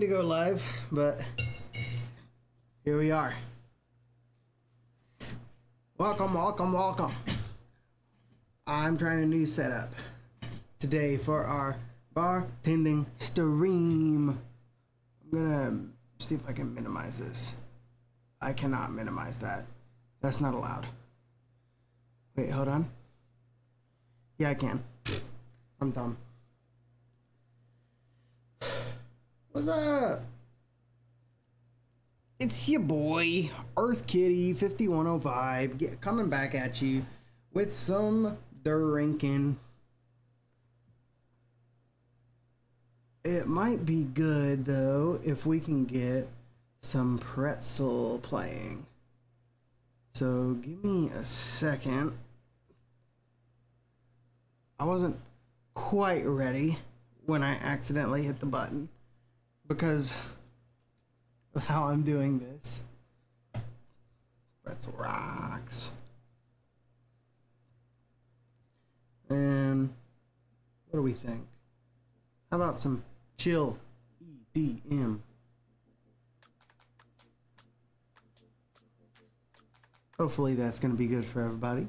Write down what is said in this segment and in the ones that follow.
To go live, but here we are. Welcome, welcome, welcome. I'm trying a new setup today for our bartending stream. I'm gonna see if I can minimize this. I cannot minimize that. That's not allowed. Wait, hold on. Yeah, I can. I'm dumb. What's up? It's your boy, Earth Kitty 5105, coming back at you with some drinking. It might be good though if we can get some pretzel playing. So give me a second. I wasn't quite ready when I accidentally hit the button because of how I'm doing this. Pretzel rocks. And what do we think? How about some chill EDM? Hopefully that's going to be good for everybody.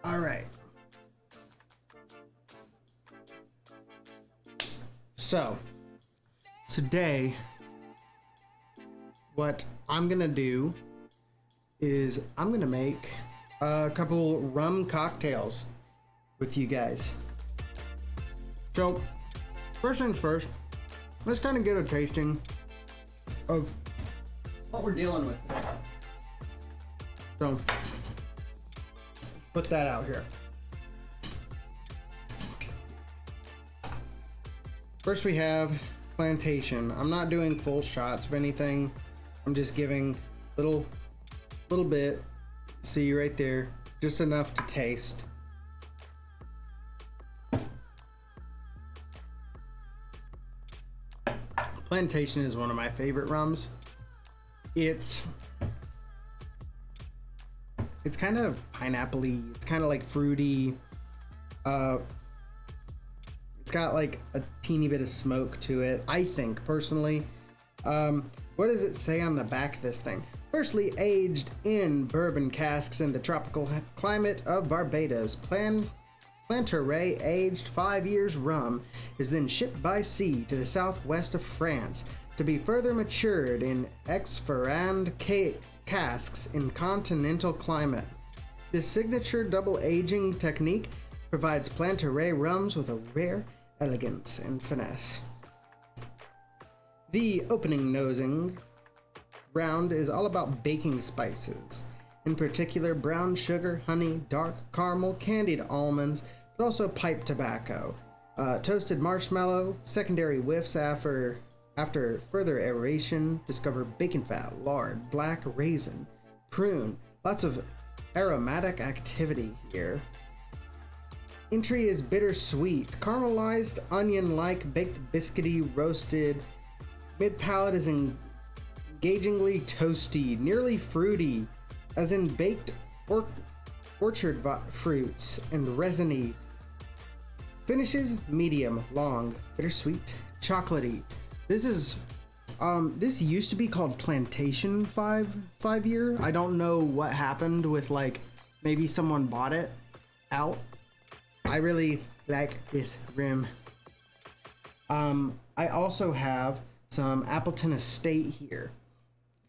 All right. So, today, what I'm gonna do is I'm gonna make a couple rum cocktails with you guys. So, first things first, let's kind of get a tasting of what we're dealing with today. So, put that out here. First we have Plantation. I'm not doing full shots of anything. I'm just giving little bit. See right there, just enough to taste. Plantation is one of my favorite rums. It's kind of pineapple-y. It's kind of like fruity. It's got like a teeny bit of smoke to it, I think, personally. What does it say on the back of this thing? Firstly, aged in bourbon casks in the tropical climate of Barbados. Plantaray aged 5 years rum is then shipped by sea to the southwest of France to be further matured in ex-Ferrand casks in continental climate. This signature double aging technique provides Plantaray rums with a rare elegance and finesse. The opening nosing round is all about baking spices, in particular brown sugar, honey, dark caramel, candied almonds, but also pipe tobacco, toasted marshmallow. Secondary whiffs after further aeration discover bacon fat, lard, black raisin, prune. Lots of aromatic activity here. Entry is bittersweet, caramelized, onion-like, baked biscuity, roasted. Mid-palate is engagingly toasty, nearly fruity, as in baked orchard fruits, and resiny. Finishes medium, long, bittersweet, chocolatey. This is this used to be called Plantation 5 year. I don't know what happened with, like, maybe someone bought it out. I really like this rim. I also have some Appleton Estate here.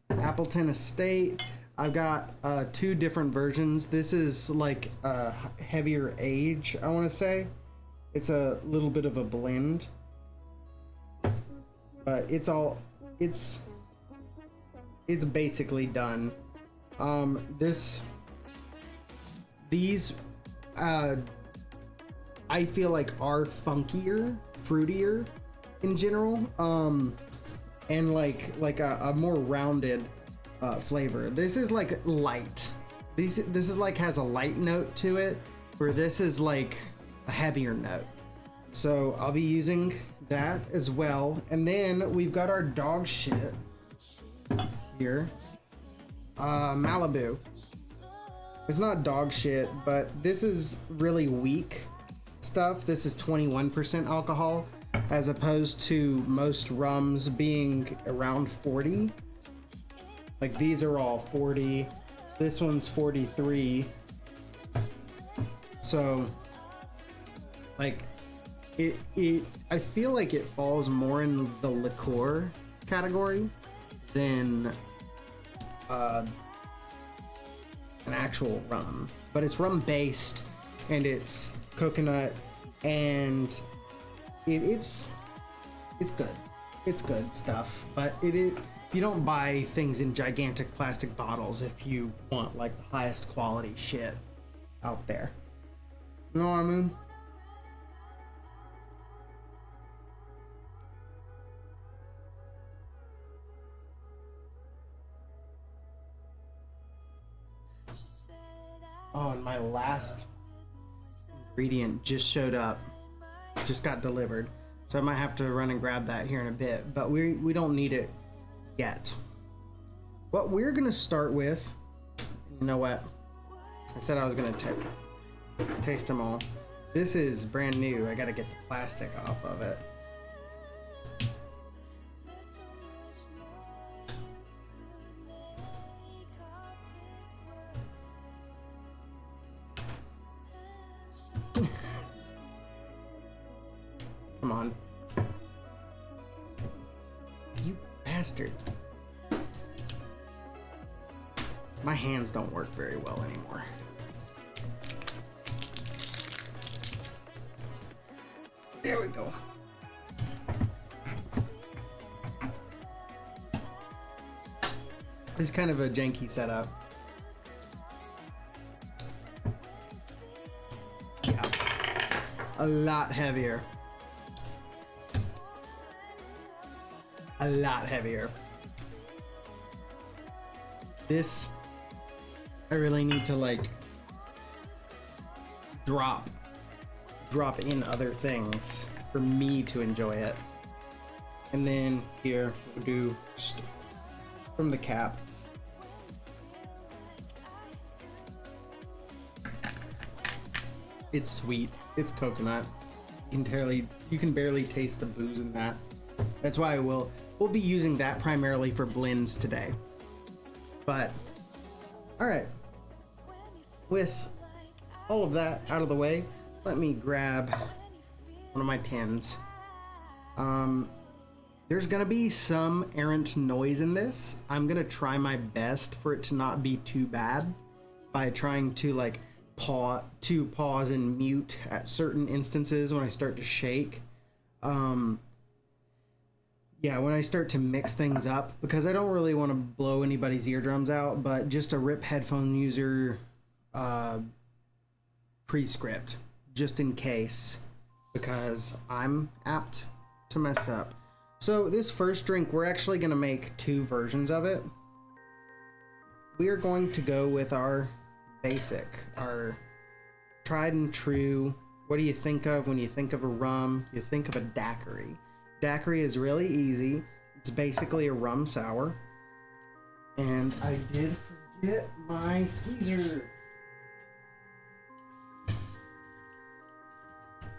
Appleton Estate, I've got 2 different versions. This is like a heavier age, I want to say. It's a little bit of a blend. But it's basically done. These I feel like are funkier, fruitier in general, and like a more rounded flavor. This is like light. This is like has a light note to it, where this is like a heavier note. So I'll be using that as well. And then we've got our dog shit here. Malibu. It's not dog shit, but this is really weak stuff. This is 21% alcohol, as opposed to most rums being around 40. Like these are all 40. This one's 43. So, like, I feel like it falls more in the liqueur category than an actual rum. But it's rum based, and it's coconut, and it's good. It's good stuff. But you don't buy things in gigantic plastic bottles if you want like the highest quality shit out there. You know what I mean? Oh, and my last ingredient just showed up. Just got delivered. So I might have to run and grab that here in a bit, but we don't need it yet. What we're gonna start with, you know what? I said I was gonna taste them all. This is brand new. I gotta get the plastic off of it. Come on. You bastard. My hands don't work very well anymore. There we go. It's kind of a janky setup. Yeah. A lot heavier. A lot heavier. This, I really need to like drop in other things for me to enjoy it. And then here we'll do from the cap. It's sweet. It's coconut. You can barely taste the booze in that. That's why we'll be using that primarily for blends today. But all right, with all of that out of the way, let me grab one of my tins. There's gonna be some errant noise in this. I'm gonna try my best for it to not be too bad by trying to like pause and mute at certain instances when I start to shake. Yeah, when I start to mix things up, because I don't really want to blow anybody's eardrums out, but just a RIP headphone user prescript, just in case, because I'm apt to mess up. So this first drink, we're actually going to make two versions of it. We are going to go with our basic, our tried and true. What do you think of when you think of a rum? You think of a daiquiri. Daiquiri is really easy. It's basically a rum sour. And I did forget my squeezer.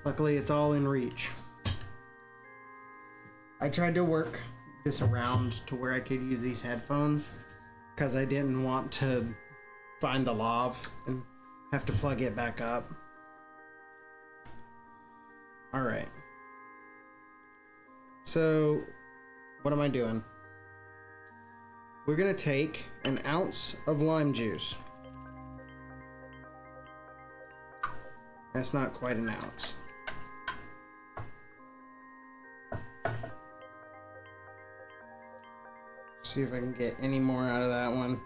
Luckily, it's all in reach. I tried to work this around to where I could use these headphones because I didn't want to find the lav and have to plug it back up. All right. So, what am I doing? We're gonna take an ounce of lime juice. That's not quite an ounce. See if I can get any more out of that one.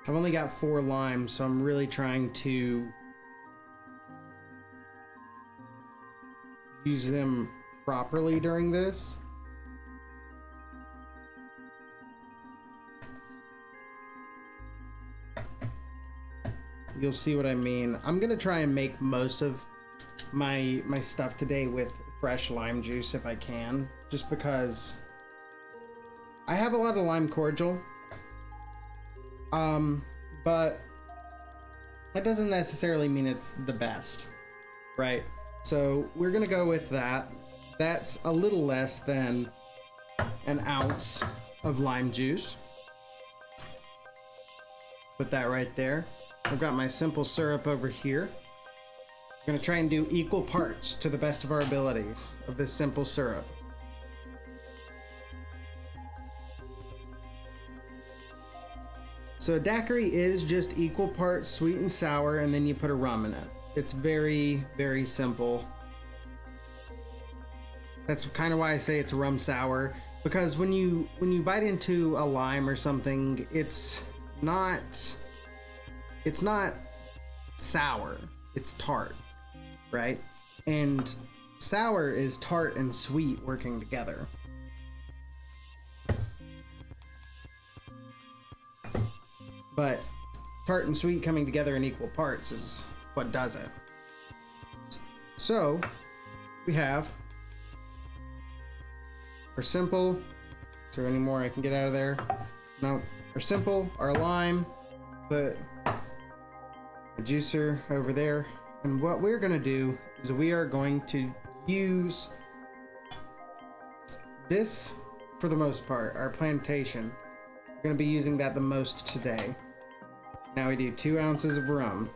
I've only got 4 limes, so I'm really trying to use them properly during this. You'll see what I mean. I'm gonna try and make most of my stuff today with fresh lime juice if I can, just because I have a lot of lime cordial, but that doesn't necessarily mean it's the best, right? So we're gonna go with that. That's a little less than an ounce of lime juice. Put that right there. I've got my simple syrup over here. I'm gonna try and do equal parts to the best of our abilities of this simple syrup. So a daiquiri is just equal parts sweet and sour, and then you put a rum in it. It's very, very simple. That's kind of why I say it's rum sour, because when you bite into a lime or something, it's not sour, it's tart, right? And sour is tart and sweet working together. But tart and sweet coming together in equal parts is what does it. So we have our simple. Is there any more I can get out of there? No. Our simple, our lime, put the juicer over there. And what we're gonna do is we are going to use this for the most part, our plantation. We're gonna be using that the most today. Now we do 2 ounces of rum.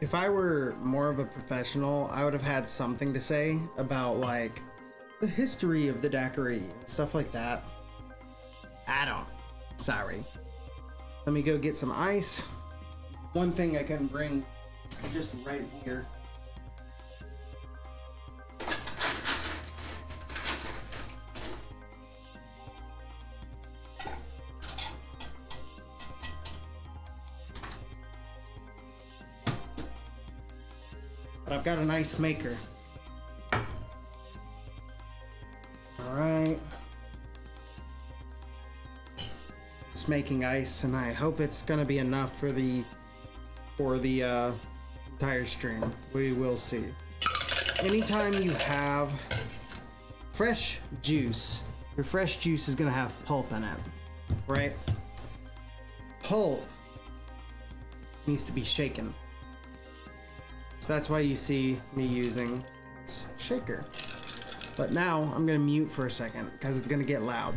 If I were more of a professional, I would have had something to say about like the history of the daiquiri and stuff like that. I don't. Sorry. Let me go get some ice. One thing I can bring just right here. But I've got an ice maker. All right. It's making ice, and I hope it's gonna be enough for the entire stream. We will see. Anytime you have fresh juice, your fresh juice is gonna have pulp in it, right? Pulp needs to be shaken. So that's why you see me using this shaker. But now I'm gonna mute for a second because it's gonna get loud.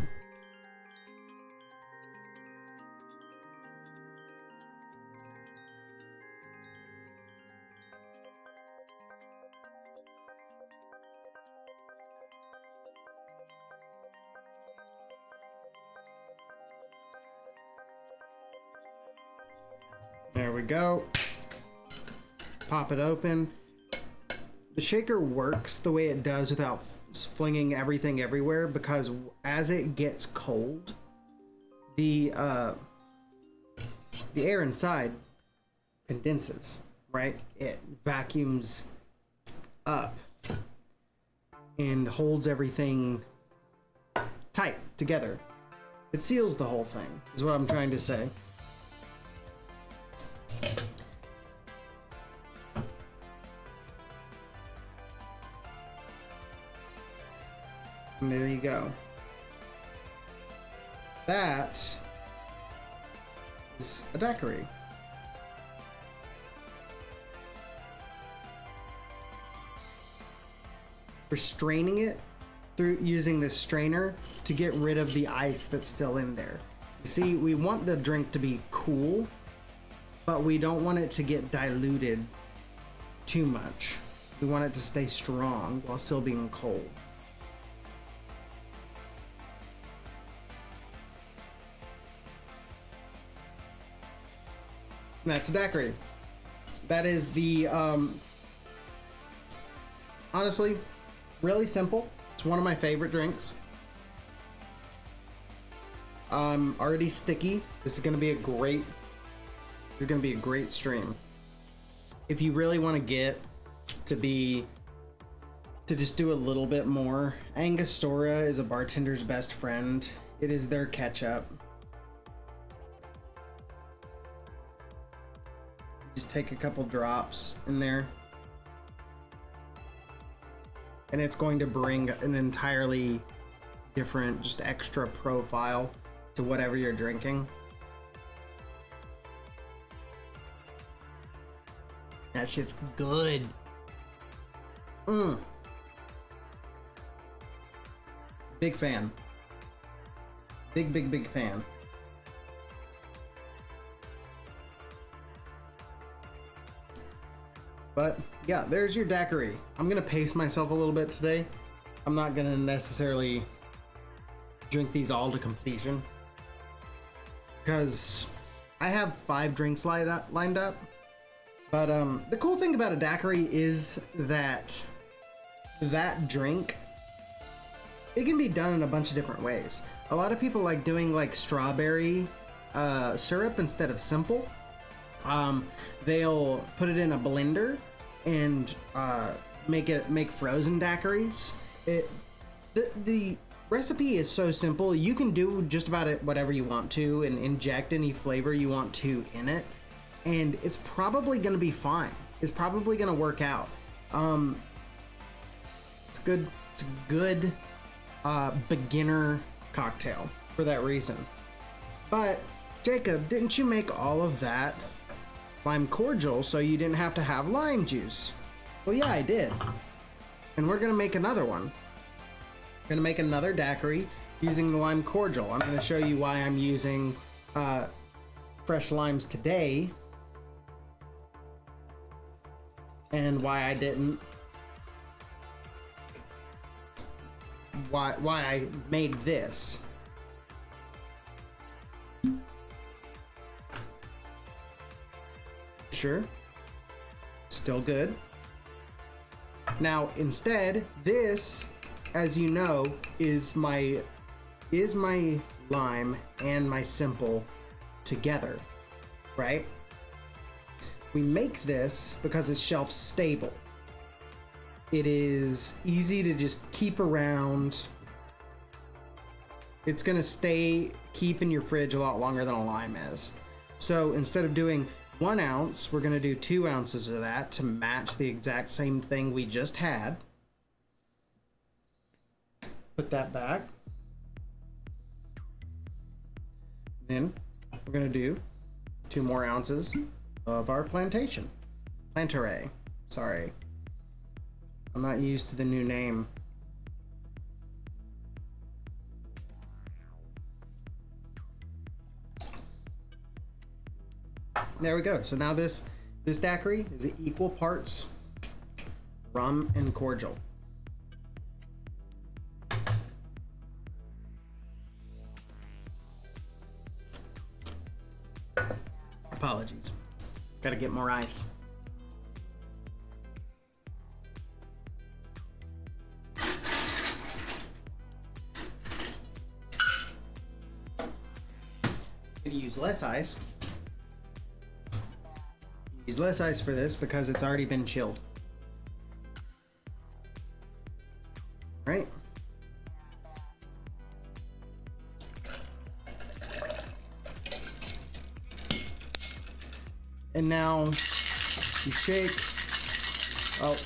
There we go. Pop it open. The shaker works the way it does without flinging everything everywhere, because as it gets cold, the air inside condenses, right? It vacuums up and holds everything tight together. It seals the whole thing, is what I'm trying to say. And there you go. That is a daiquiri. We're straining it through using this strainer to get rid of the ice that's still in there. You see, we want the drink to be cool, but we don't want it to get diluted too much. We want it to stay strong while still being cold. And that's a daiquiri. That is the, honestly, really simple. It's one of my favorite drinks. Already sticky. This is gonna be a great stream. If you really want to get to be to just do a little bit more. Angostura is a bartender's best friend. It is their ketchup. Just take a couple drops in there. And it's going to bring an entirely different, just extra profile to whatever you're drinking. That shit's good. Big fan. Big fan. But yeah, there's your daiquiri. I'm gonna pace myself a little bit today. I'm not gonna necessarily drink these all to completion because I have 5 drinks lined up. But the cool thing about a daiquiri is that drink, it can be done in a bunch of different ways. A lot of people like doing like strawberry syrup instead of simple. They'll put it in a blender and make frozen daiquiris. The recipe is so simple. You can do just about whatever you want to and inject any flavor you want to in it, and it's probably going to be fine. It's probably going to work out. It's good. It's a good beginner cocktail for that reason. But Jacob, didn't you make all of that lime cordial so you didn't have to have lime juice? Well, yeah, I did. And we're gonna make another one. We're gonna make another daiquiri using the lime cordial. I'm gonna show you why I'm using fresh limes today and why I didn't. Why I made this. Sure. Still good. Now, instead, this, as you know, is my lime and my simple together, right? We make this because it's shelf stable. It is easy to just keep around. It's gonna keep in your fridge a lot longer than a lime is. So instead of doing 1 ounce, we're gonna do 2 ounces of that to match the exact same thing we just had. Put that back. Then we're gonna do 2 more ounces of our plantaray. Sorry. I'm not used to the new name. There we go. So now this daiquiri is equal parts rum and cordial. Apologies. Gotta get more ice. Use less ice. Use less ice for this because it's already been chilled. Right? And now you shake. Oh.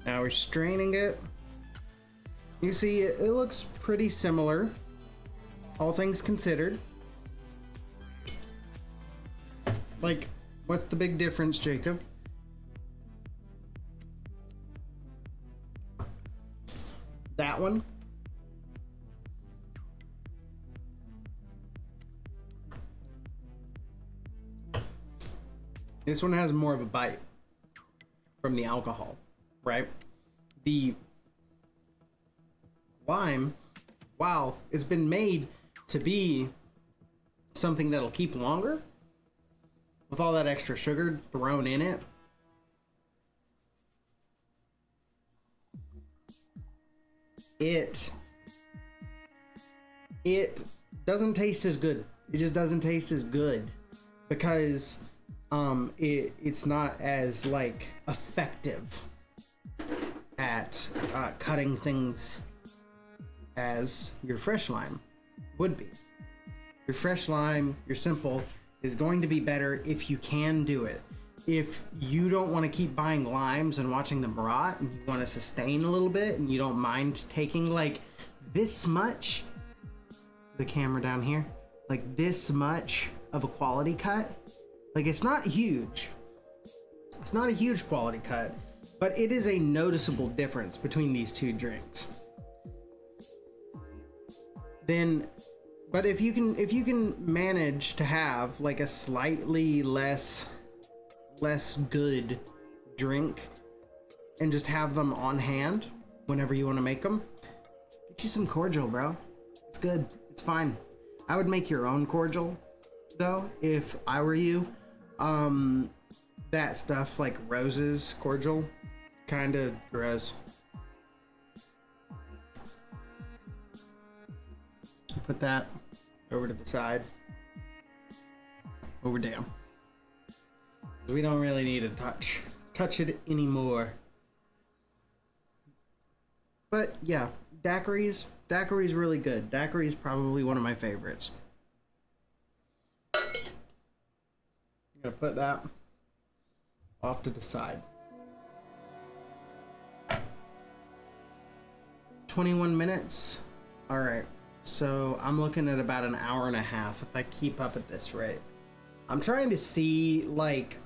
Now we're straining it. You see, it looks pretty similar, all things considered. Like, what's the big difference, Jacob? That one? This one has more of a bite from the alcohol, right? the lime, while it's been made to be something that'll keep longer, with all that extra sugar thrown in it, it doesn't taste as good. It just doesn't taste as good because it's not as like effective at cutting things as your fresh lime would be. Your fresh lime, your simple, is going to be better if you can do it. If you don't want to keep buying limes and watching them rot, and you want to sustain a little bit, and you don't mind taking like this much, the camera down here, like this much of a quality cut, like it's not huge. It's not a huge quality cut, but it is a noticeable difference between these two drinks. Then, but if you can manage to have like a slightly less good drink and just have them on hand whenever you want to make them, get you some cordial, bro. It's good. It's fine. I would make your own cordial though if I were you. That stuff like Rose's cordial, kind of gross. Put that over to the side. Over down. We don't really need to touch it anymore. But yeah, daiquiris really good. Daiquiri is probably one of my favorites. I'm gonna put that off to the side. 21 minutes. All right. So I'm looking at about an hour and a half if I keep up at this rate. I'm trying to see like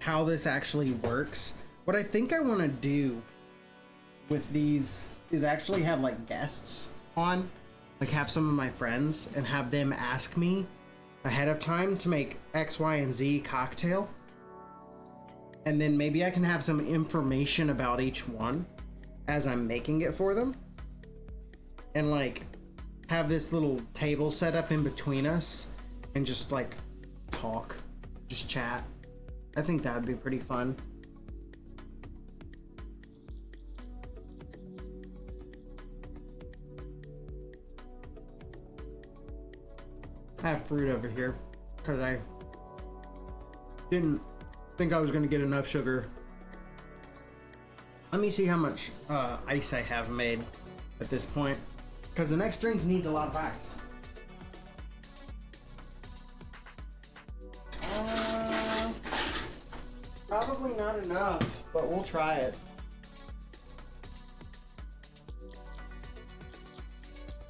how this actually works. What I think I want to do with these is actually have like guests on, like have some of my friends and have them ask me ahead of time to make X, Y, and Z cocktail. And then maybe I can have some information about each one as I'm making it for them. And like have this little table set up in between us and just like talk, just chat. I think that would be pretty fun. I have fruit over here because I didn't think I was going to get enough sugar. Let me see how much ice I have made at this point, because the next drink needs a lot of ice. Probably not enough, but we'll try it.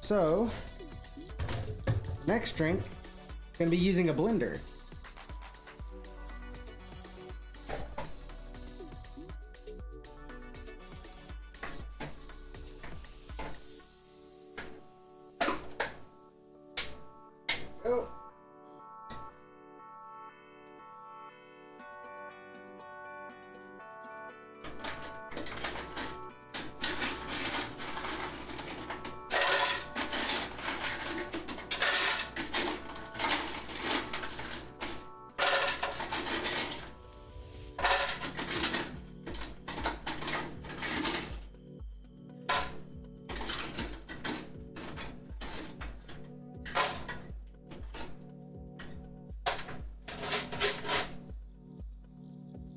So, next drink, gonna be using a blender. Oh.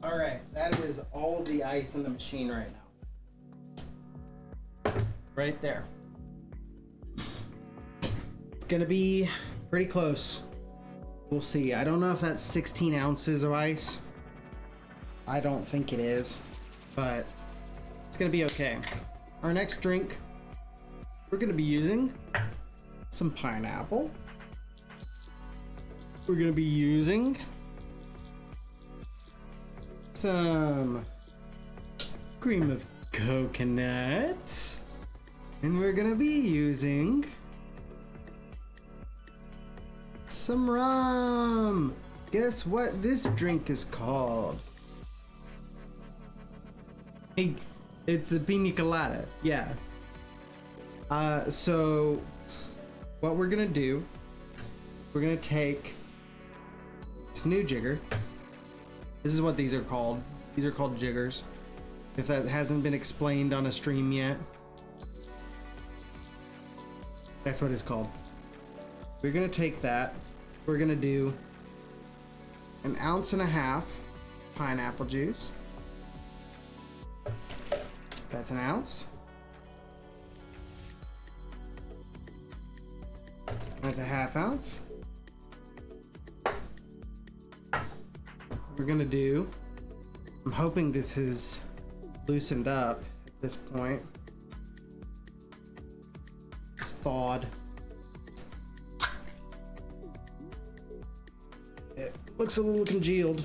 All right, that is all the ice in the machine right now. Right there. It's gonna be pretty close. We'll see. I don't know if that's 16 ounces of ice. I don't think it is, but it's gonna be okay. Our next drink, we're gonna be using some pineapple. We're gonna be using some cream of coconut, and we're gonna be using some rum. Guess what this drink is called? It's a pina colada. Yeah. So what we're gonna do, we're gonna take this new jigger. This is what these are called. These are called jiggers. If that hasn't been explained on a stream yet, that's what it's called. We're gonna take that. We're gonna do 1.5 ounces pineapple juice. That's 1 ounce. That's 1/2 ounce. We're gonna do, I'm hoping this is loosened up at this point. It's thawed. It looks a little congealed.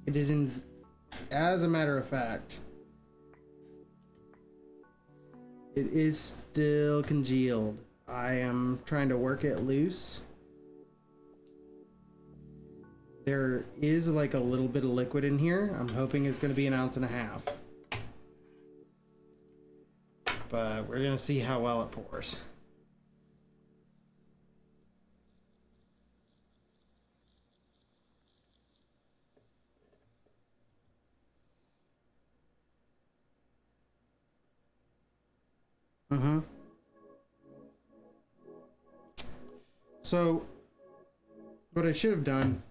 It is in, as a matter of fact, it is still congealed. I am trying to work it loose. There is like a little bit of liquid in here. I'm hoping it's going to be 1.5 ounces. But we're going to see how well it pours. So what I should have done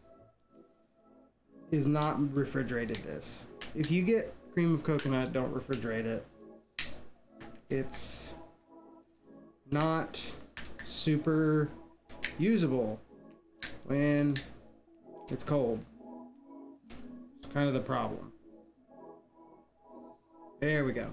is not refrigerated this. If you get cream of coconut, don't refrigerate it. It's not super usable when it's cold. It's kind of the problem. There we go.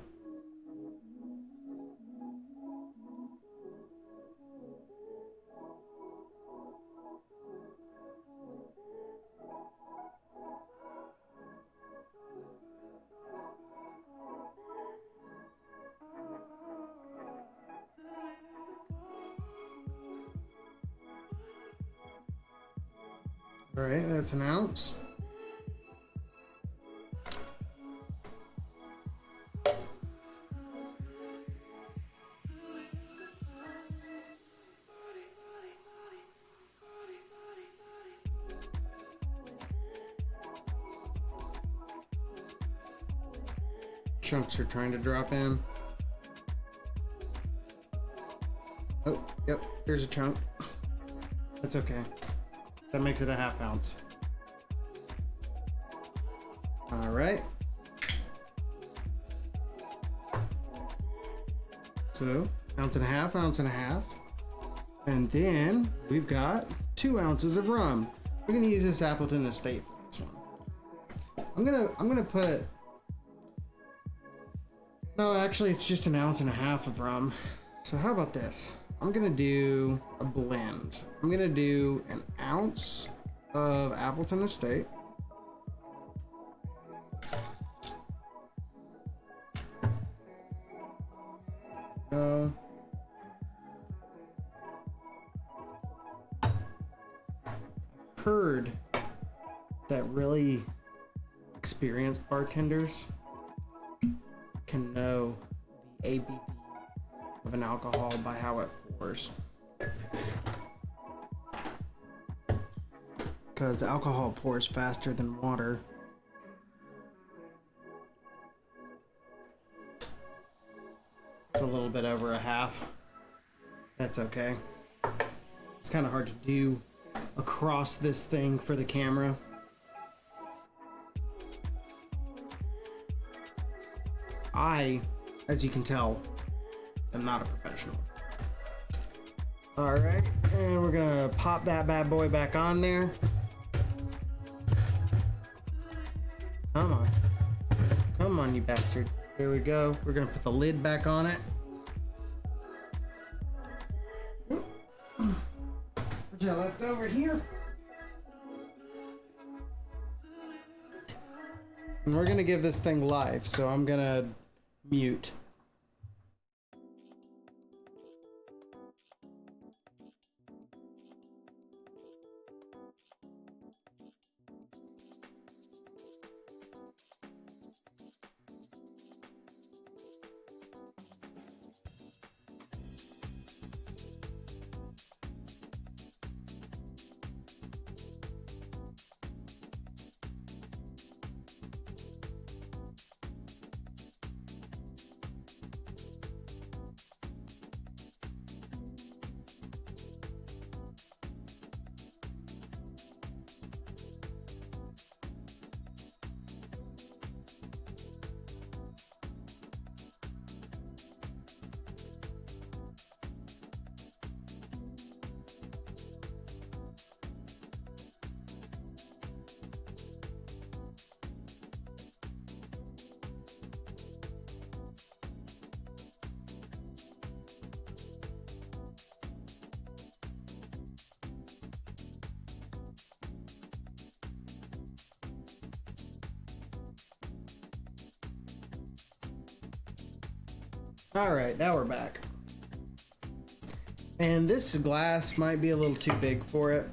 All right, that's 1 ounce. Chunks are trying to drop in. Oh, yep, here's a chunk. That's okay. That makes it 1/2 ounce. All right. So, 1.5 ounces, and then we've got 2 ounces of rum. We're gonna use this Appleton Estate for this one. I'm gonna put. No, actually, it's just 1.5 ounces of rum. So how about this? I'm gonna do a blend. I'm gonna do 1 ounce of Appleton Estate. Heard that really experienced bartenders can know the ABV of an alcohol by how it pours. Because alcohol pours faster than water. It's a little bit over 1/2. That's okay. It's kind of hard to do across this thing for the camera. I, as you can tell, am not a professional. Alright, and we're gonna pop that bad boy back on there. Come on. Come on, you bastard. There we go. We're gonna put the lid back on it. What you left over here? And we're gonna give this thing life, so I'm gonna mute. Alright, now we're back. And this glass might be a little too big for it.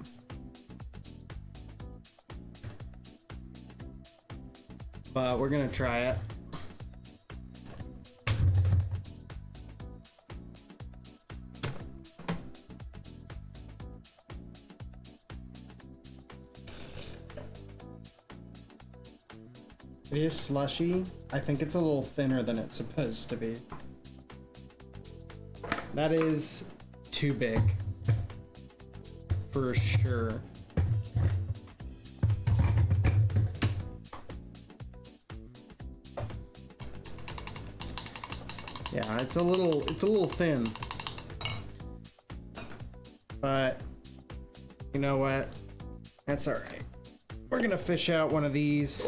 But we're gonna try it. It is slushy. I think it's a little thinner than it's supposed to be. That is too big. For sure. Yeah, it's a little thin. But you know what? That's all right. We're gonna fish out one of these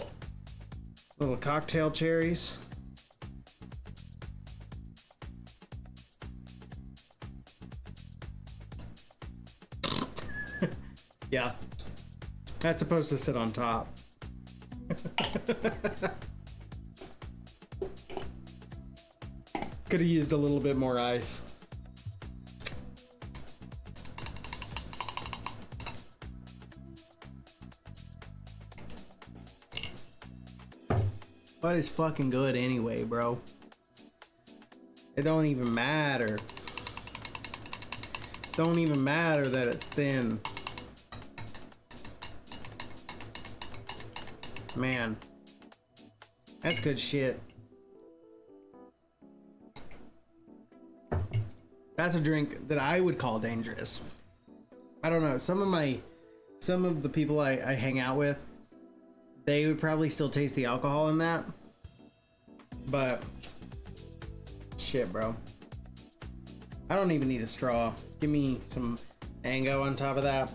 little cocktail cherries. Yeah, that's supposed to sit on top. Could have used a little bit more ice. But it's fucking good anyway, bro. It don't even matter. Don't even matter that it's thin. Man, that's good shit. That's a drink that I would call dangerous. I don't know, some of the people I hang out with, they would probably still taste the alcohol in that. But shit, bro. I don't even need a straw. Give me some mango on top of that.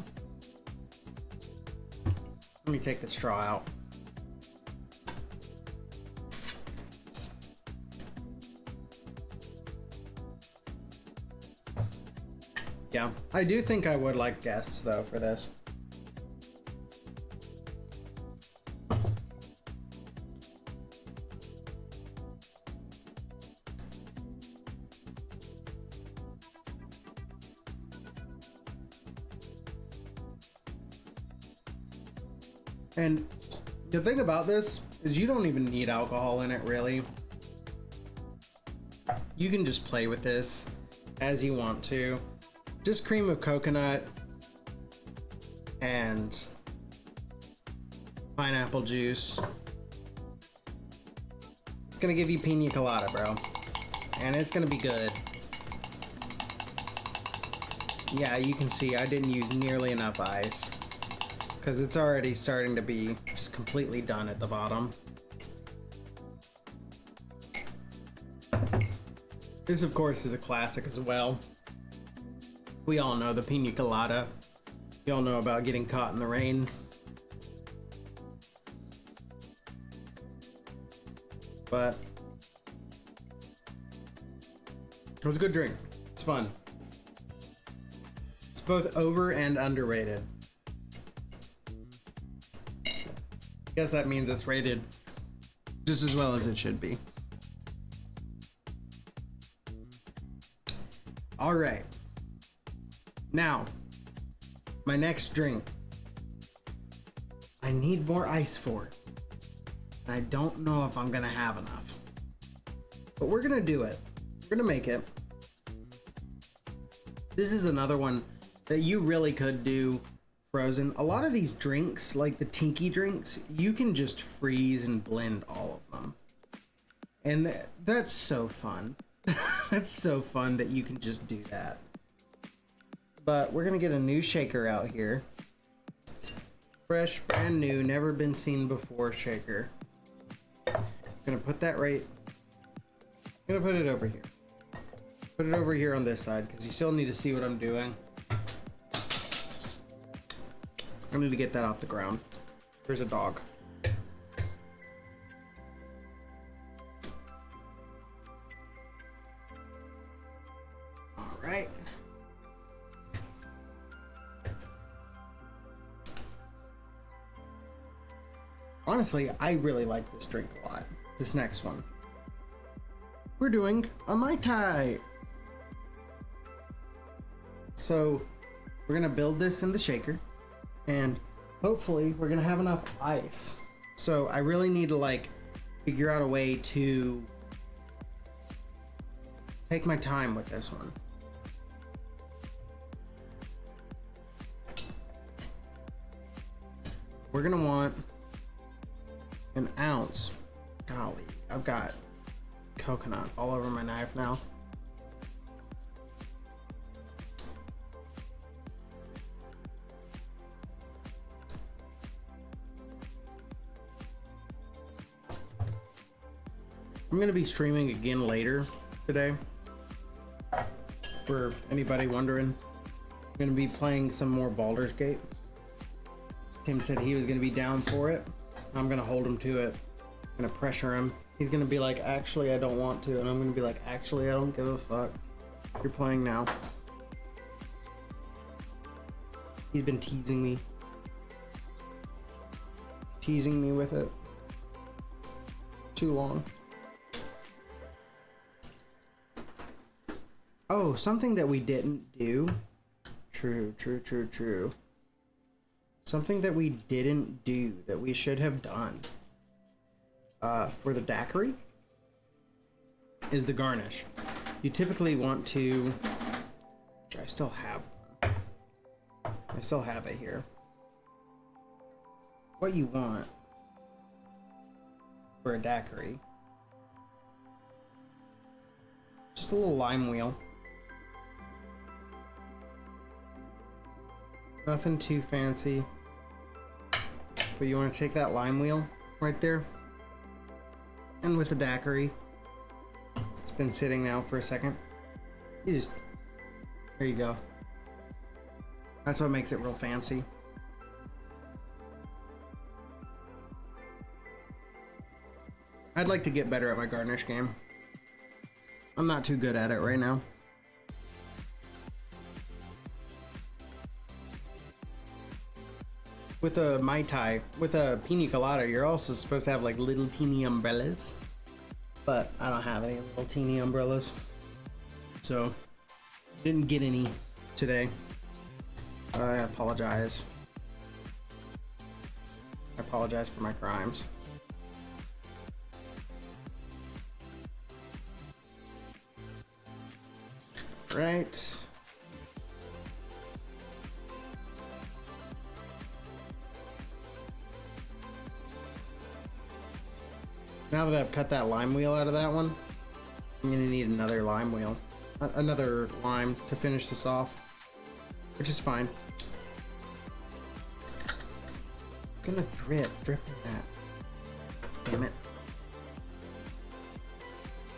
Let me take the straw out. Yeah, I do think I would like guests though for this. And the thing about this is you don't even need alcohol in it, really. You can just play with this as you want to. Just cream of coconut and pineapple juice. It's gonna give you pina colada, bro. And it's gonna be good. Yeah, you can see I didn't use nearly enough ice, because it's already starting to be just completely done at the bottom. This, of course, is a classic as well. We all know the pina colada. You all know about getting caught in the rain. But it was a good drink. It's fun. It's both over and underrated. I guess that means it's rated just as well as it should be. All right. Now, my next drink. I need more ice for it. And I don't know if I'm gonna have enough. But we're gonna do it. We're gonna make it. This is another one that you really could do frozen. A lot of these drinks, like the tiki drinks, you can just freeze and blend all of them. And that's so fun. That's so fun that you can just do that. But we're gonna get a new shaker out here. Fresh, brand new, never been seen before shaker. Gonna put that right. Gonna put it over here. Put it over here on this side because you still need to see what I'm doing. I need to get that off the ground. There's a dog. All right. Honestly, I really like this drink a lot. This next one. we're doing a Mai Tai. So we're gonna build this in the shaker, and hopefully we're gonna have enough ice. So I really need to like figure out a way to take my time with this one. We're gonna want an ounce. Golly, I've got coconut all over my knife now. I'm going to be streaming again later today. For anybody wondering, I'm going to be playing some more Baldur's Gate. Tim said he was going to be down for it. I'm going to hold him to it. I'm going to pressure him. He's going to be like, actually, I don't want to. And I'm going to be like, actually, I don't give a fuck. You're playing now. He's been teasing me. Teasing me with it. Too long. Oh, something that we didn't do. True. Something that we didn't do that we should have done for the daiquiri is the garnish. You typically want to, which I still have one. I still have it here. What you want for a daiquiri, just a little lime wheel. Nothing too fancy, but you want to take that lime wheel right there, and with the daiquiri, it's been sitting now for a second, you just, there you go. That's what makes it real fancy. I'd like to get better at my garnish game. I'm not too good at it right now. With a Mai Tai, with a pina colada, you're also supposed to have like little teeny umbrellas. But I don't have any little teeny umbrellas. So, didn't get any today. I apologize. I apologize for my crimes. Right. Now that I've cut that lime wheel out of that one, I'm gonna need another lime wheel. Another lime to finish this off, which is fine. It's gonna drip in that. Damn it.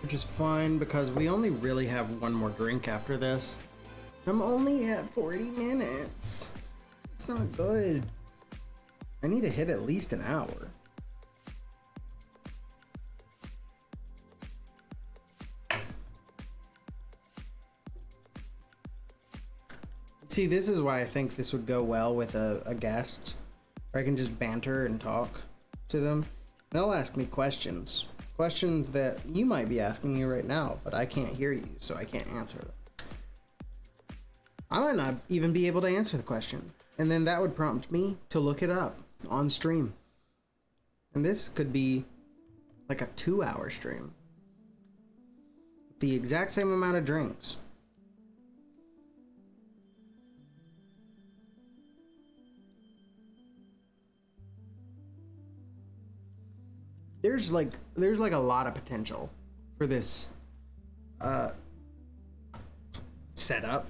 Which is fine because we only really have one more drink after this. I'm only at 40 minutes. It's not good. I need to hit at least an hour. See, this is why I think this would go well with a guest, where I can just banter and talk to them. They'll ask me questions. Questions that you might be asking me right now, but I can't hear you, so I can't answer them. I might not even be able to answer the question, and then that would prompt me to look it up on stream. And this could be like a 2-hour stream. The exact same amount of drinks. There's like a lot of potential for this setup.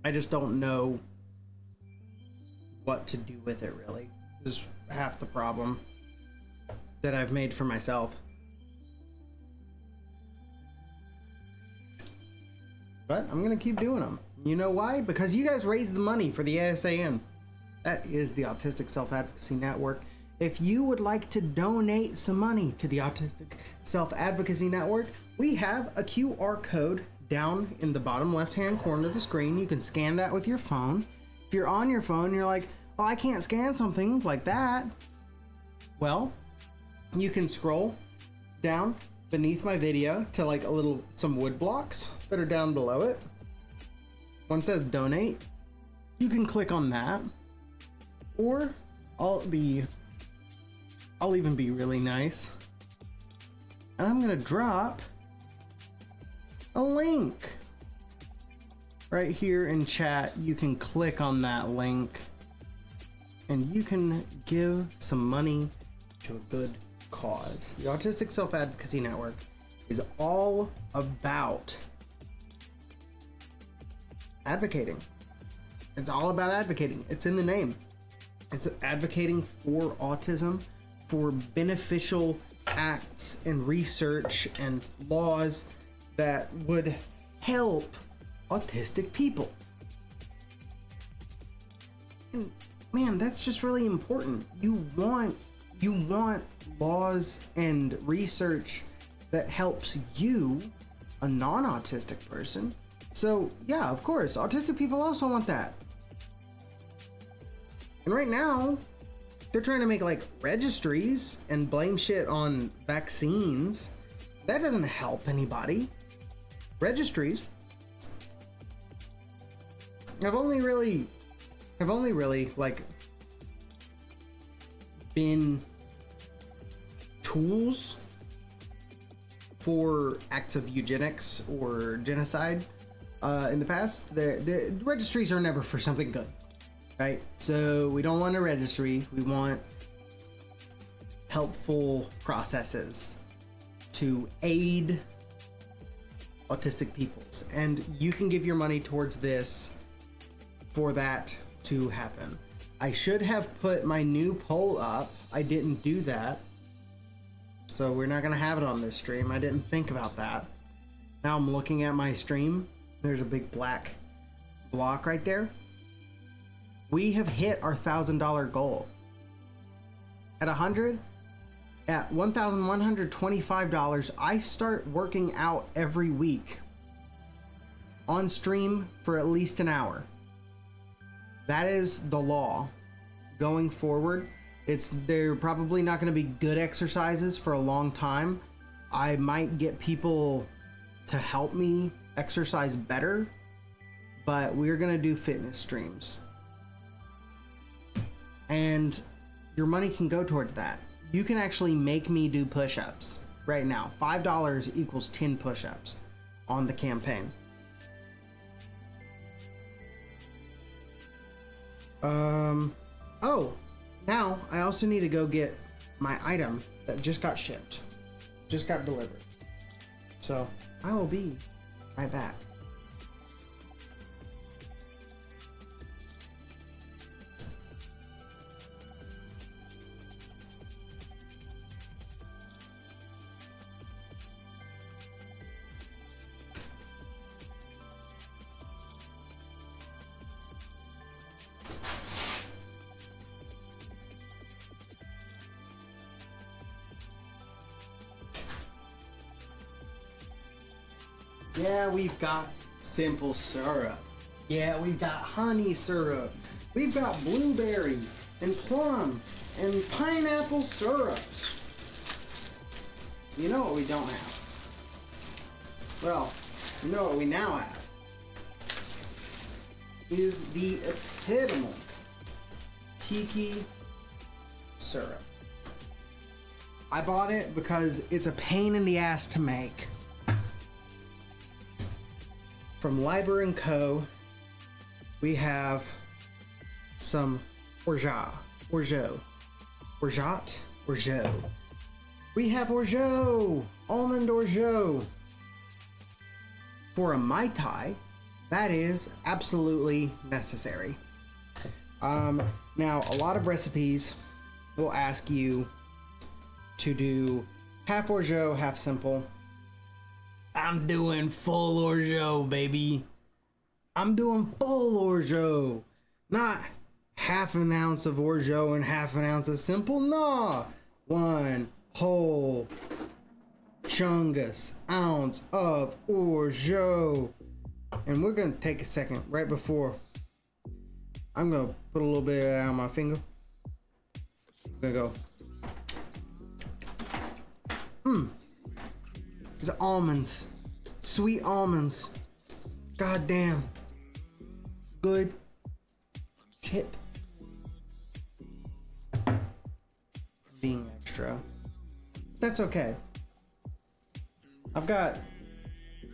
I just don't know what to do with it, really. This is half the problem that I've made for myself. But I'm gonna keep doing them. You know why? Because you guys raised the money for the ASAN. That is the Autistic Self-Advocacy Network. If you would like to donate some money to the Autistic Self-Advocacy Network, we have a QR code down in the bottom left-hand corner of the screen. You can scan that with your phone. If you're on your phone, you're like, oh, I can't scan something like that. Well, you can scroll down beneath my video to like some wood blocks that are down below it. One says donate. You can click on that, or I'll even be really nice, and I'm gonna drop a link right here in chat. You can click on that link and you can give some money to a good cause. The Autistic Self-Advocacy Network is all about advocating. It's all about advocating. It's in the name. It's advocating for autism, for beneficial acts and research and laws that would help autistic people. And man, that's just really important. You want laws and research that helps you, a non-autistic person. So yeah, of course, autistic people also want that. And right now, they're trying to make like registries and blame shit on vaccines. That doesn't help anybody. Registries have only really like been tools for acts of eugenics or genocide in the past. The registries are never for something good, right? So we don't want a registry. We want helpful processes to aid autistic peoples, and you can give your money towards this for that to happen. I should have put my new poll up. I didn't do that, so we're not gonna have it on this stream. I didn't think about that. Now I'm looking at my stream. There's a big black block right there. We have hit our $1,000 goal. At $1,125, I start working out every week on stream for at least an hour. That is the law going forward. They're probably not going to be good exercises for a long time. I might get people to help me exercise better, but we're going to do fitness streams. And your money can go towards that. You can actually make me do push-ups right now. $5 equals 10 push-ups on the campaign. Oh, now I also need to go get my item that just got shipped, just got delivered. So I will be right back. Yeah, we've got simple syrup. Yeah, we've got honey syrup. We've got blueberry and plum and pineapple syrups. You know what we don't have? Well, you know what we now have is the epitome tiki syrup. I bought it because it's a pain in the ass to make. From Liber & Co, we have some orgeat. We have orgeat, almond orgeat. For a Mai Tai, that is absolutely necessary. Now, a lot of recipes will ask you to do half orgeat, half simple. I'm doing full orgeat, baby. I'm doing full orgeat. Not half an ounce of orgeat and half an ounce of simple. Nah. 1 whole chungus ounce of orgeat. And we're going to take a second right before. I'm going to put a little bit on my finger. I'm going to go. It's almonds. Sweet almonds. God damn. Good shit. Being extra. That's okay. I've got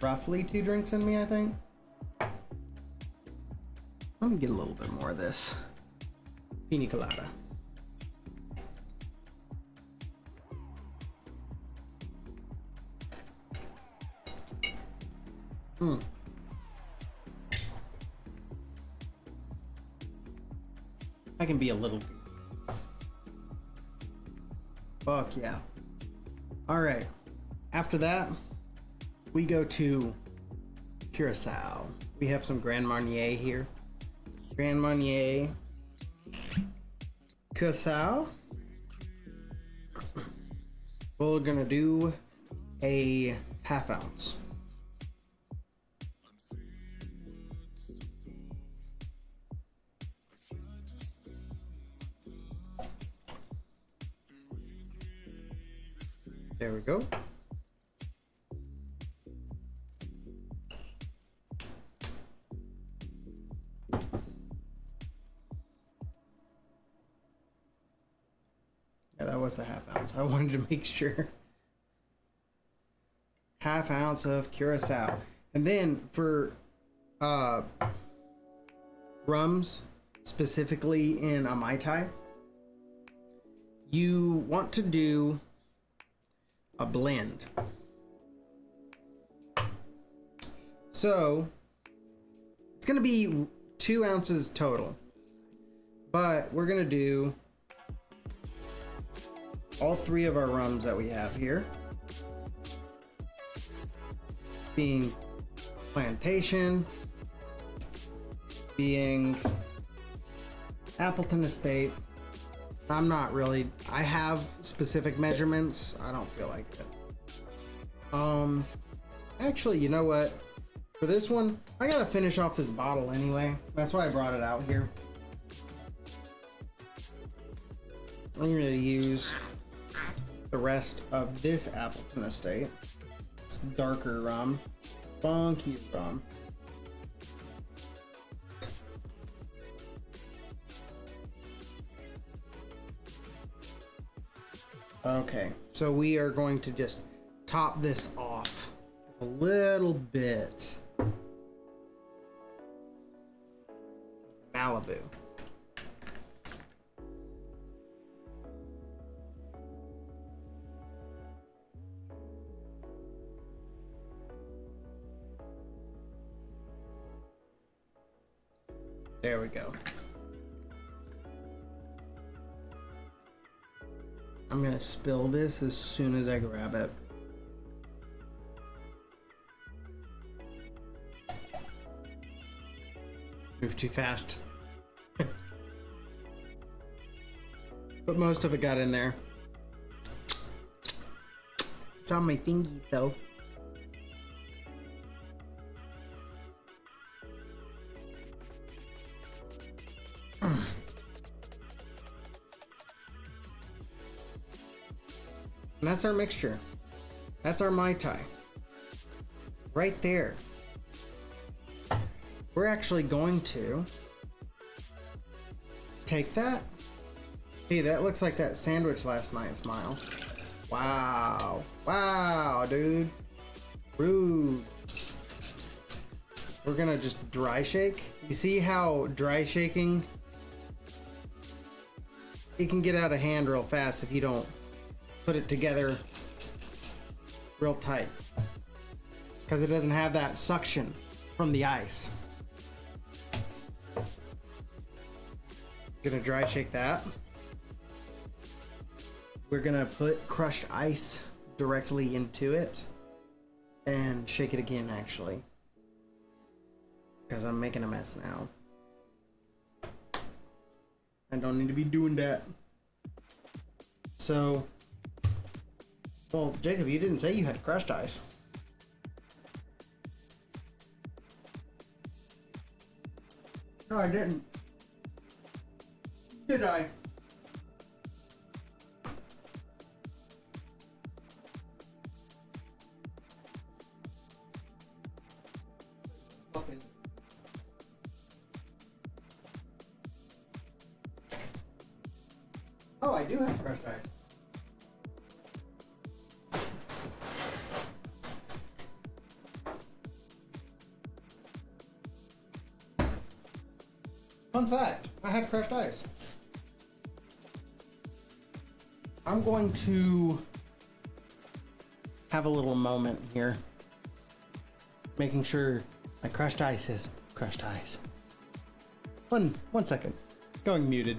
roughly 2 drinks in me, I think. Let me get a little bit more of this pina colada. I can be a little. Fuck yeah. All right. After that, we go to Curacao. We have some Grand Marnier here. Grand Marnier Curacao. We're gonna do a 1/2 ounce. There we go. Yeah, that was the 1/2 ounce. I wanted to make sure. 1/2 ounce of Curacao. And then for rums, specifically in a Mai Tai, you want to do a blend. So it's gonna be 2 ounces total, but we're gonna do all 3 of our rums that we have here, being Plantation, being Appleton Estate. I have specific measurements. I don't feel like it. Actually, you know what? For this one, I gotta finish off this bottle anyway. That's why I brought it out here. I'm gonna use the rest of this Appleton Estate. It's darker rum. Funky rum. Okay, so we are going to just top this off a little bit. Malibu. There we go. I'm gonna spill this as soon as I grab it. Move too fast. But most of it got in there. It's on my fingies though. And that's our mixture. That's our Mai Tai. Right there. We're actually going to take that. Hey, that looks like that sandwich last night, Smile. Wow. Wow, dude. Rude. We're gonna just dry shake. You see how dry shaking, it can get out of hand real fast if you don't put it together real tight, because it doesn't have that suction from the ice. Gonna dry shake that. We're gonna put crushed ice directly into it and shake it again, actually, because I'm making a mess now. I don't need to be doing that. So, well, Jacob, you didn't say you had crushed ice. No, I didn't. Did I? Fucking. Oh, I do have crushed ice. Fun fact, I had crushed ice. I'm going to have a little moment here, making sure my crushed ice is crushed ice. One second. Going muted.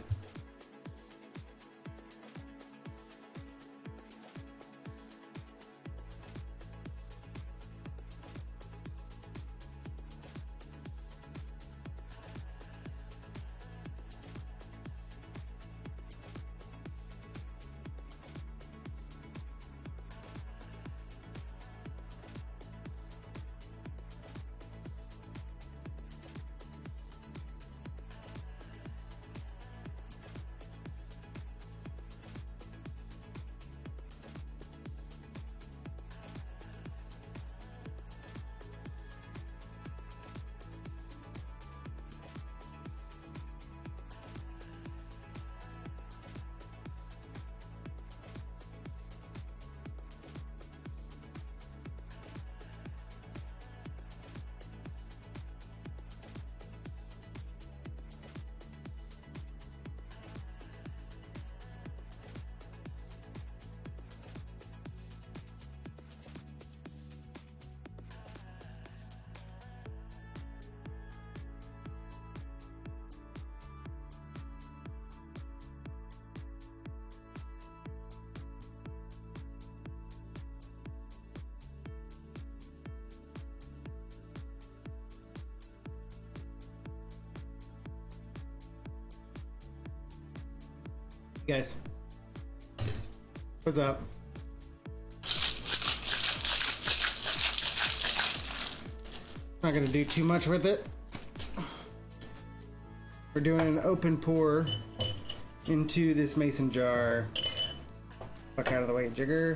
Guys, what's up? Not gonna do too much with it. We're doing an open pour into this mason jar. Fuck out of the way, Jigger.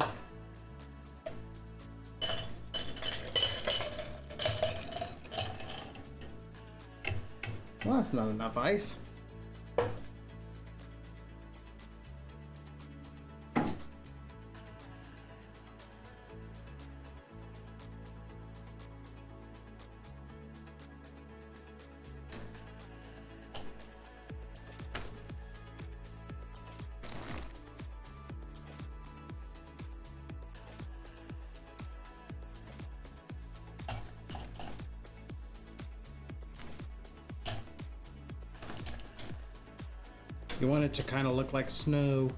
Well, that's not enough ice. You want it to kind of look like snow.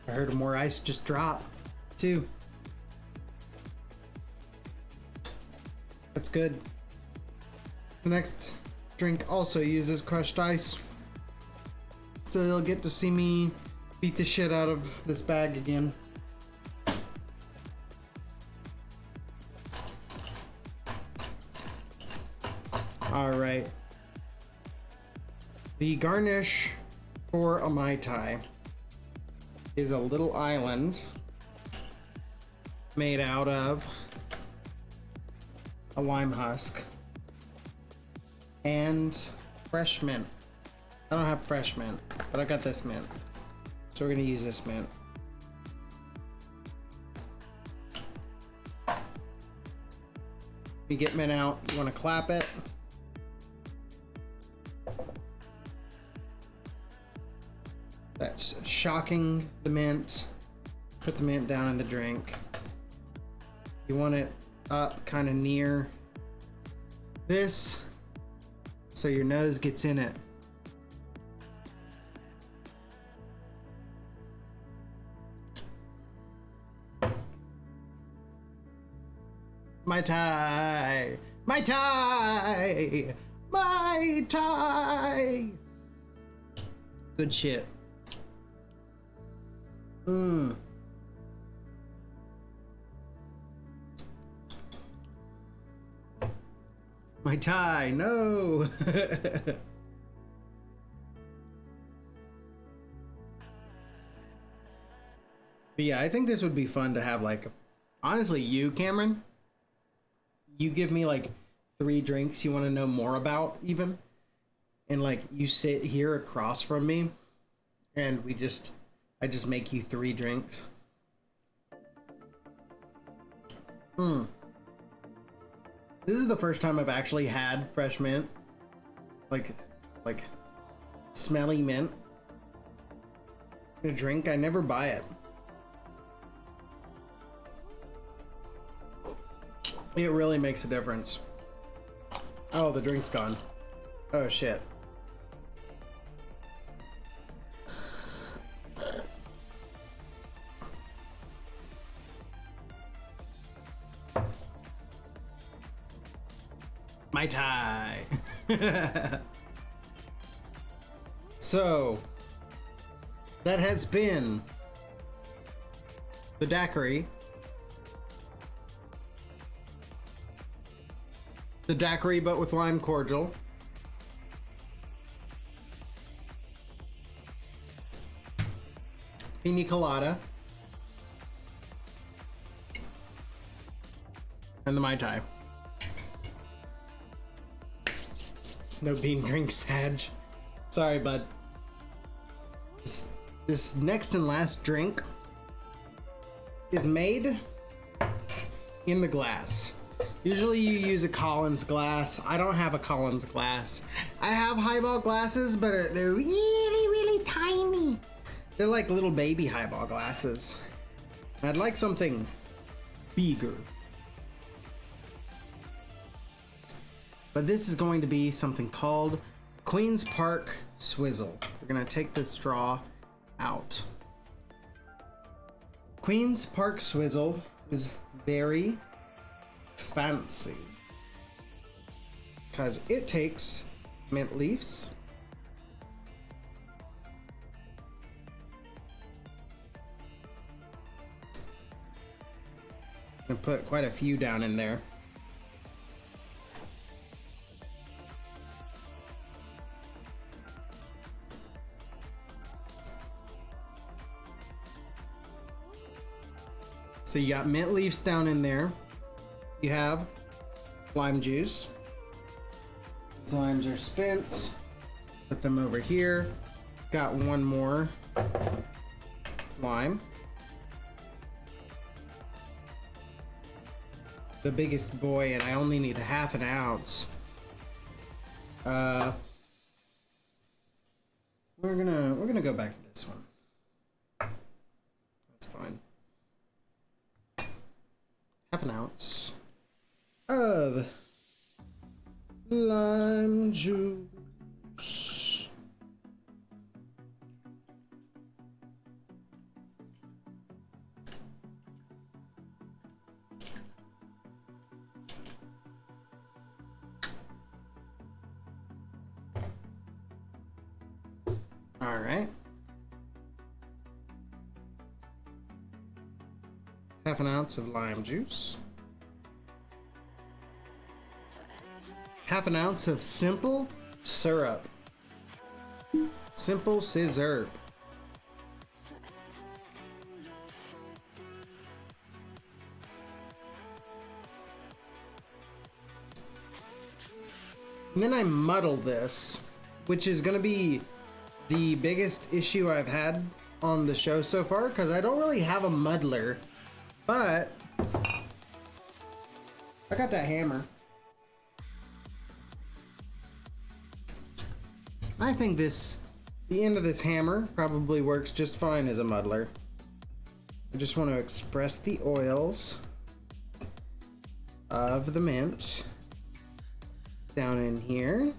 I heard more ice just drop, too. That's good. The next drink also uses crushed ice. So you'll get to see me beat the shit out of this bag again. Alright. The garnish for a Mai Tai is a little island made out of a lime husk and fresh mint. I don't have fresh mint, but I got this mint. So we're gonna use this mint. You get mint out, you wanna clap it. That's shocking the mint. Put the mint down in the drink. You want it up kind of near this so your nose gets in it. Mai Tai! Mai Tai! Mai Tai! Good shit. Mai Tai, no! But yeah, I think this would be fun to have like Honestly, you, Cameron, you give me like 3 drinks you want to know more about, even. And like you sit here across from me and I just make you 3 drinks. This is the first time I've actually had fresh mint. Like smelly mint in a drink. I never buy it. It really makes a difference. Oh, the drink's gone. Oh shit. Mai Tai. So, that has been the daiquiri. The daiquiri, but with lime cordial. Pina colada. And the Mai Tai. No bean drink, Sag. Sorry, bud. This next and last drink is made in the glass. Usually you use a Collins glass. I don't have a Collins glass. I have highball glasses, but they're really, really tiny. They're like little baby highball glasses. I'd like something bigger. But this is going to be something called Queen's Park Swizzle. We're gonna take the straw out. Queen's Park Swizzle is very fancy because it takes mint leaves, and put quite a few down in there. So you got mint leaves down in there. You have lime juice. These limes are spent. Put them over here. Got one more lime. The biggest boy, and I only need a half an ounce. We're gonna go back to this one. That's fine. Half an ounce of lime juice. All right. Half an ounce of lime juice. Half an ounce of simple syrup. Simple scissor. And then I muddle this, which is going to be the biggest issue I've had on the show so far, because I don't really have a muddler, but I got that hammer. I think the end of this hammer probably works just fine as a muddler. I just want to express the oils of the mint down in here.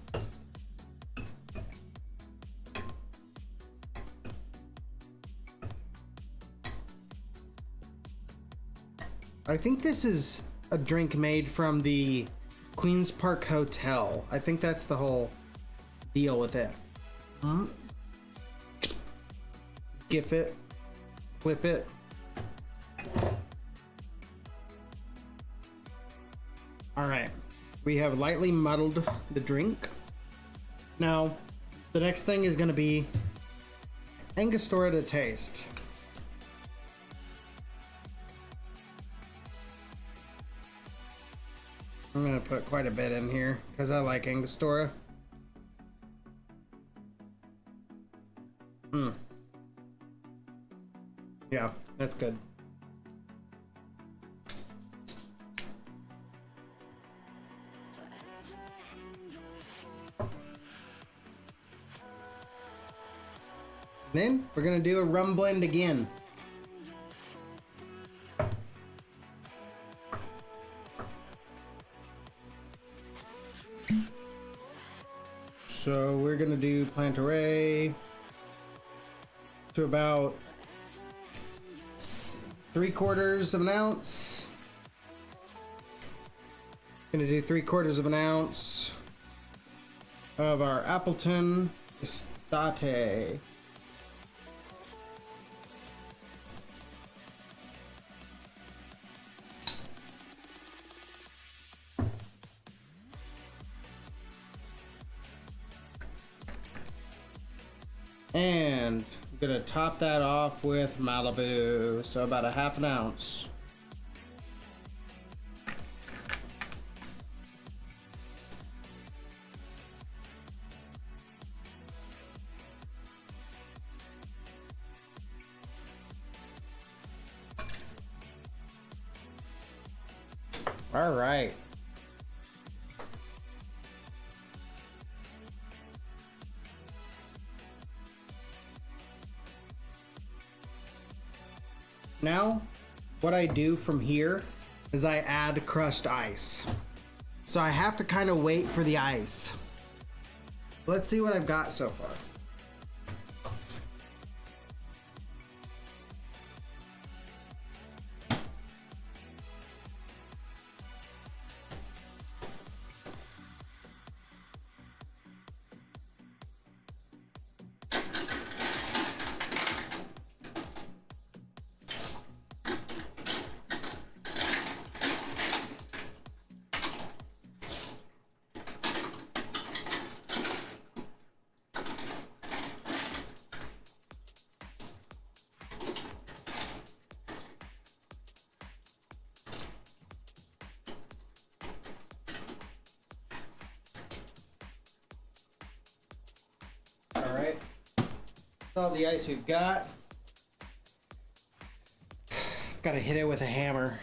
I think this is a drink made from the Queen's Park Hotel. I think that's the whole deal with it. Gif it, flip it. All right, we have lightly muddled the drink. Now, the next thing is going to be Angostura to taste. I'm gonna put quite a bit in here because I like Angostura. Yeah, that's good. Then we're gonna do a rum blend again. So we're gonna do Plantaray to about 3/4 of an ounce. Gonna do 3/4 of an ounce of our Appleton Estate. And I'm gonna top that off with Malibu, so about a 1/2 ounce. All right. Now, what I do from here is I add crushed ice. So I have to kind of wait for the ice. Let's see what I've got so far. All right, that's all the ice we've got. Got to hit it with a hammer.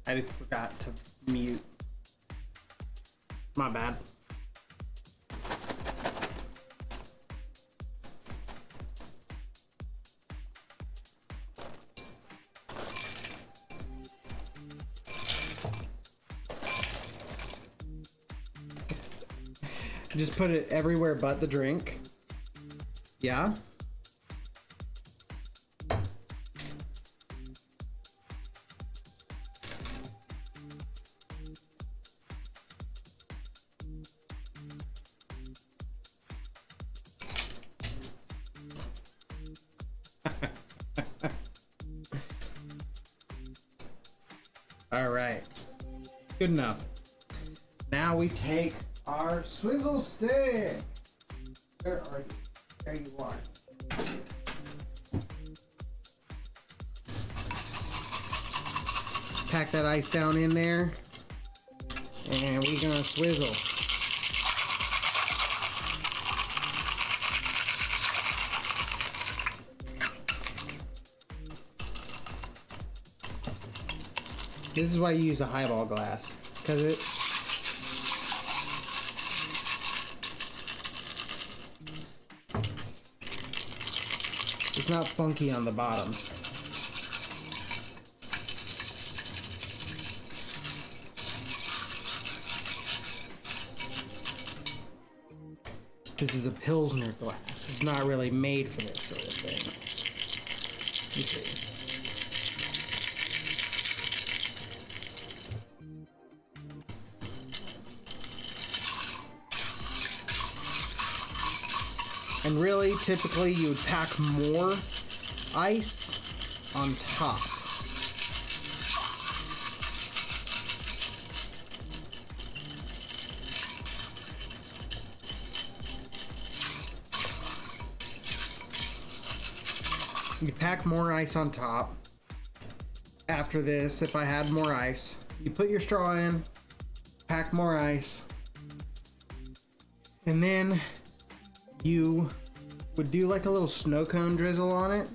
I forgot to mute. My bad. Just put it everywhere but the drink. Yeah. All right, good enough. Now we take our swizzle stick. Where are you? There you are. Pack that ice down in there, and we're gonna swizzle. This is why you use a highball glass, because it's not funky on the bottom. This is a Pilsner glass. It's not really made for this sort of thing. You see. And really, typically you would pack more ice on top. You pack more ice on top. After this, if I had more ice, you put your straw in, pack more ice, and then you would do like a little snow cone drizzle on it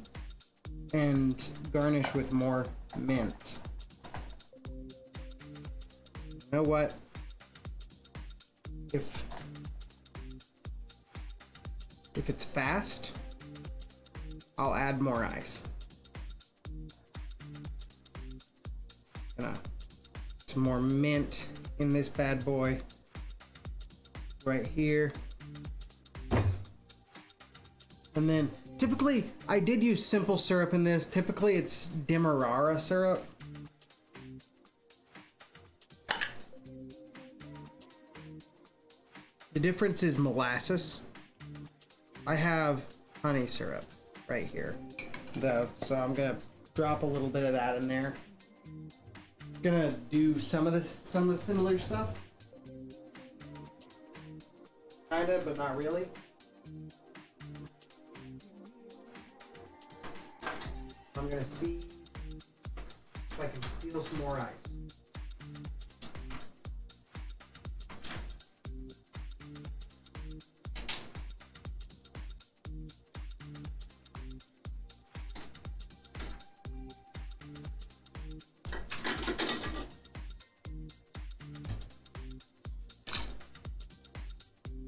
and garnish with more mint. You know what? If it's fast, I'll add more ice. Gonna some more mint in this bad boy right here. And then typically I did use simple syrup in this. Typically it's Demerara syrup. The difference is molasses. I have honey syrup right here though, so I'm gonna drop a little bit of that in there. Gonna do some of the similar stuff, kinda, but not really. I'm gonna see if I can steal some more ice.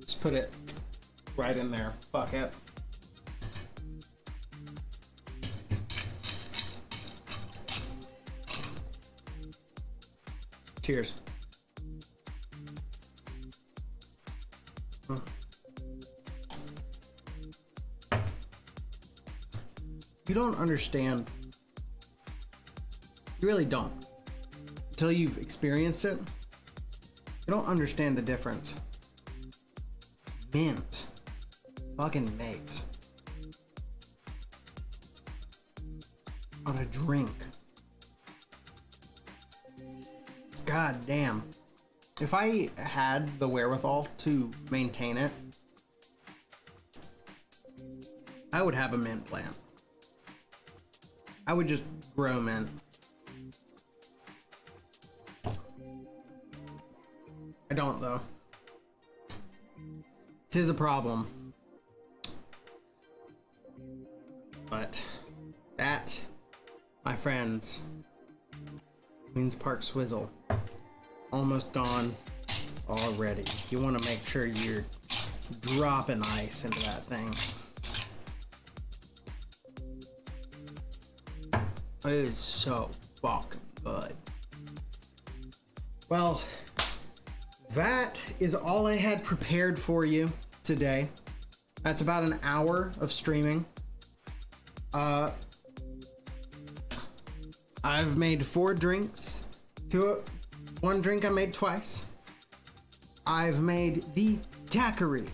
Just put it right in there. Fuck it. Cheers. You don't understand. You really don't. Until you've experienced it, you don't understand the difference. Mint fucking makes on a drink. God damn. If I had the wherewithal to maintain it, I would have a mint plant. I would just grow mint. I don't though. 'Tis a problem. But that, my friends, Queen's Park Swizzle. Almost gone already. You want to make sure you're dropping ice into that thing. It is so fucking good. Well, that is all I had prepared for you today. That's about an hour of streaming. I've made 4 drinks. One drink I made twice. I've made the daiquiri.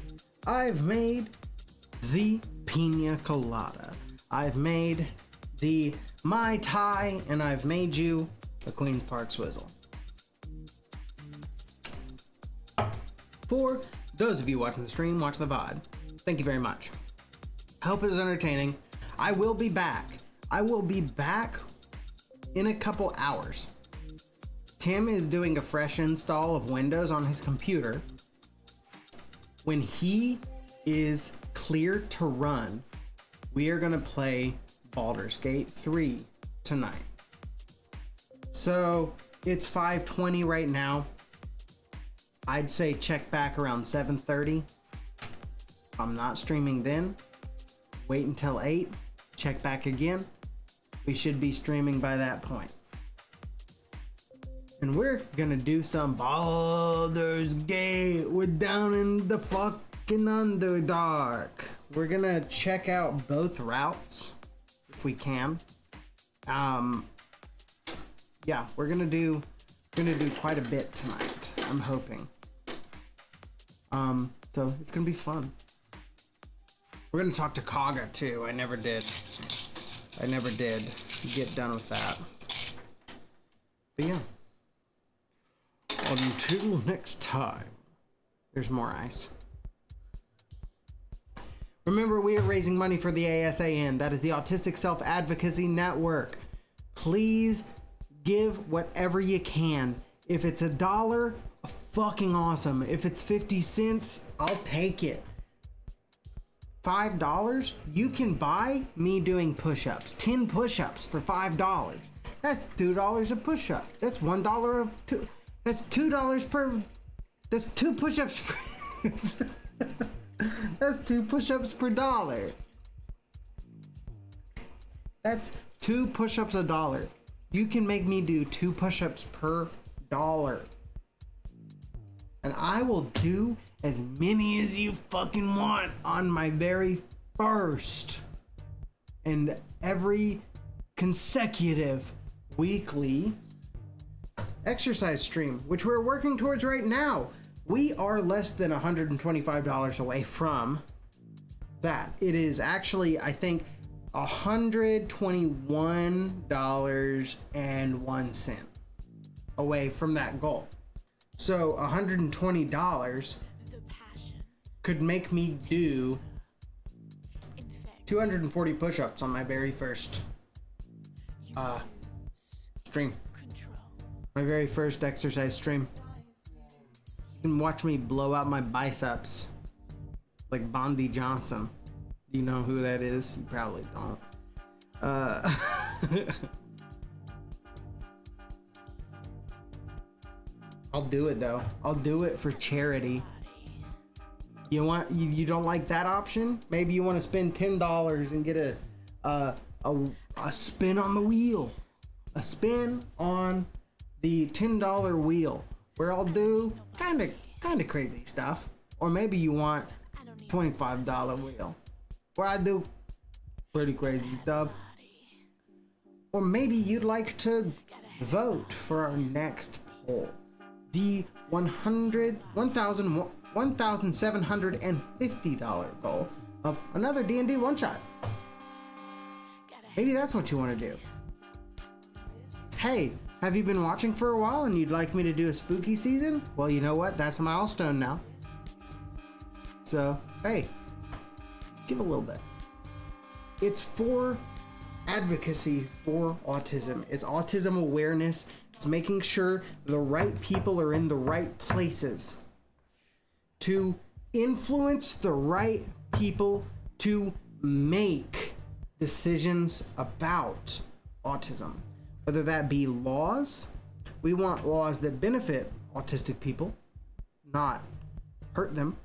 I've made the pina colada. I've made the Mai Tai, and I've made you a Queen's Park Swizzle. For those of you watching the stream, watch the VOD, thank you very much. I hope it was entertaining. I will be back. I will be back in a couple hours. Tim is doing a fresh install of Windows on his computer. When he is clear to run, we are gonna play Baldur's Gate 3 tonight. So it's 5:20 right now. I'd say check back around 7:30. I'm not streaming then. Wait until 8. Check back again. We should be streaming by that point. And we're gonna do some Baldur's Gate. We're down in the fucking Underdark. We're gonna check out both routes if we can. Yeah, we're gonna do quite a bit tonight. I'm hoping. So it's gonna be fun. We're gonna talk to Kaga too. I never did get done with that. But yeah. Until next time. There's more ice. Remember, we are raising money for the ASAN. That is the Autistic Self-Advocacy Network. Please give whatever you can. If it's $1, fucking awesome. If it's 50 cents, I'll take it. $5, you can buy me doing push-ups. 10 push-ups for $5. That's $2 a push-up. That's $1 of two. That's $2 per. That's 2 push-ups per. That's 2 push-ups per dollar. That's 2 push-ups $1. You can make me do 2 push-ups per dollar. And I will do as many as you fucking want on my very first and every consecutive weekly exercise stream, which we're working towards right now. We are less than $125 away from that. It is actually, I think, $121.01 away from that goal. So $120 could make me do 240 push-ups on my very first stream. My very first exercise stream. You can watch me blow out my biceps like Bondi Johnson. Do you know who that is? You probably don't. I'll do it though. I'll do it for charity. You don't like that option? Maybe you want to spend $10 and get a spin on the wheel. A spin on the $10 wheel, where I'll do kind of crazy stuff. Or maybe you want $25 wheel, where I do pretty crazy stuff. Or maybe you'd like to vote for our next poll, the $1,750 goal of another D&D one shot. Maybe that's what you want to do. Hey, have you been watching for a while and you'd like me to do a spooky season? Well, you know what? That's a milestone now. So, hey, give a little bit. It's for advocacy for autism. It's autism awareness. It's making sure the right people are in the right places to influence the right people to make decisions about autism. Whether that be laws, we want laws that benefit autistic people, not hurt them.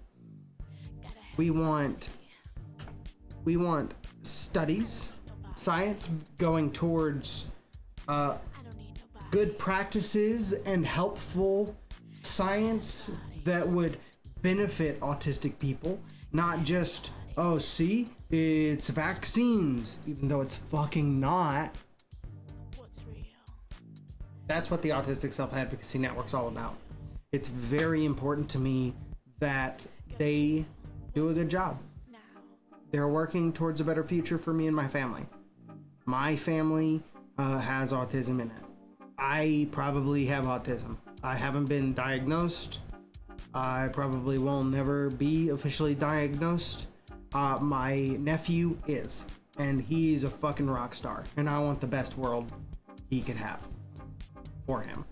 We want studies, science going towards good practices and helpful science that would benefit autistic people, not just, oh, see, it's vaccines, even though it's fucking not. That's what the Autistic Self-Advocacy Network's all about. It's very important to me that they do a good job. They're working towards a better future for me and my family. My family has autism in it. I probably have autism. I haven't been diagnosed. I probably will never be officially diagnosed. My nephew is, and he's a fucking rock star, and I want the best world he could have for him.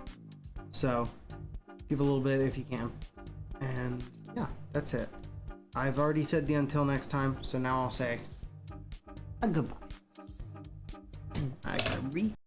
So give a little bit if you can. And yeah, that's it. I've already said the until next time, so now I'll say a goodbye. I gotta read.